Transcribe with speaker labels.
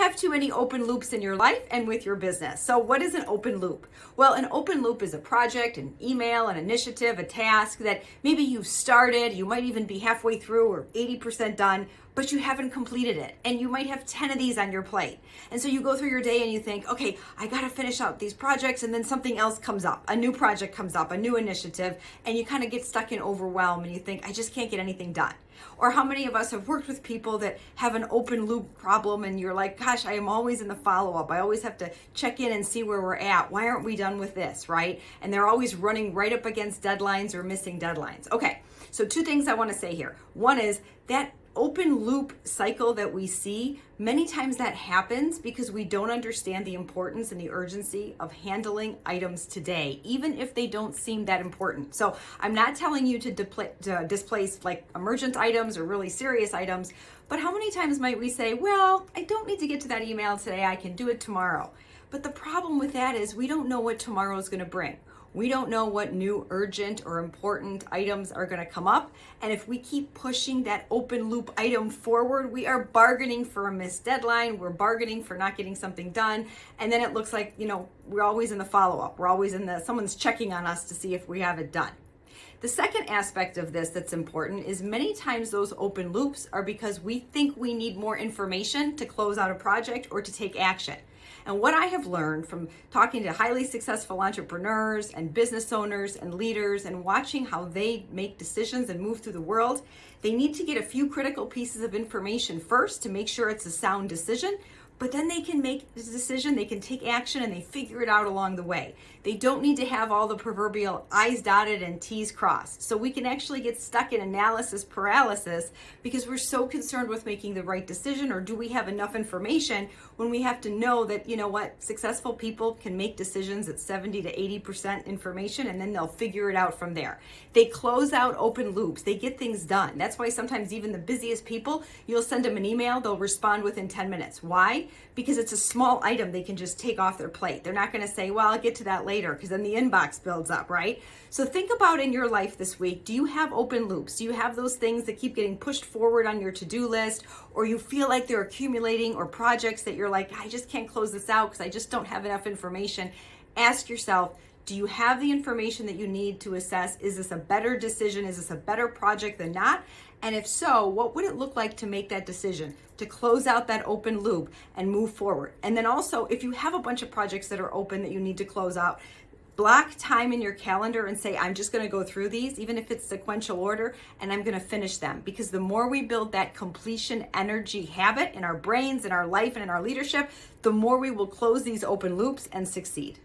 Speaker 1: have too many open loops in your life and with your business. So what is an open loop? Well, an open loop is a project, an email, an initiative, a task that maybe you've started, you might even be halfway through or 80% done, but you haven't completed it. And you might have 10 of these on your plate. And so you go through your day and you think, okay, I got to finish out these projects, and then something else comes up. A new project comes up, a new initiative, and you kind of get stuck in overwhelm and you think, I just can't get anything done. Or how many of us have worked with people that have an open loop problem and you're like, gosh, I am always in the follow-up. I always have to check in and see where we're at. Why aren't we done with this, right? And they're always running right up against deadlines or missing deadlines. Okay, so two things I want to say here. One is that open loop cycle that we see, many times that happens because we don't understand the importance and the urgency of handling items today, even if they don't seem that important. So I'm not telling you to displace like emergent items or really serious items, but how many times might we say, well, I don't need to get to that email today, I can do it tomorrow. But the problem with that is we don't know what tomorrow is going to bring. We don't know what new urgent or important items are going to come up. And if we keep pushing that open loop item forward, we are bargaining for a missed deadline. We're bargaining for not getting something done. And then it looks like, we're always in the follow-up. We're always someone's checking on us to see if we have it done. The second aspect of this that's important is many times those open loops are because we think we need more information to close out a project or to take action. And what I have learned from talking to highly successful entrepreneurs and business owners and leaders and watching how they make decisions and move through the world, they need to get a few critical pieces of information first to make sure it's a sound decision. But then they can make the decision, they can take action, and they figure it out along the way. They don't need to have all the proverbial I's dotted and T's crossed. So we can actually get stuck in analysis paralysis because we're so concerned with making the right decision, or do we have enough information, when we have to know that, successful people can make decisions at 70 to 80% information, and then they'll figure it out from there. They close out open loops. They get things done. That's why sometimes even the busiest people, you'll send them an email, they'll respond within 10 minutes. Why? Because it's a small item they can just take off their plate. They're not going to say, well, I'll get to that later, because then the inbox builds up, right? So think about in your life this week, do you have open loops? Do you have those things that keep getting pushed forward on your to-do list, or you feel like they're accumulating, or projects that you're like, I just can't close this out because I just don't have enough information? Ask yourself, do you have the information that you need to assess, is this a better decision? Is this a better project than not? And if so, what would it look like to make that decision, to close out that open loop and move forward? And then also, if you have a bunch of projects that are open that you need to close out, block time in your calendar and say, I'm just going to go through these, even if it's sequential order, and I'm going to finish them. Because the more we build that completion energy habit in our brains, in our life, and in our leadership, the more we will close these open loops and succeed.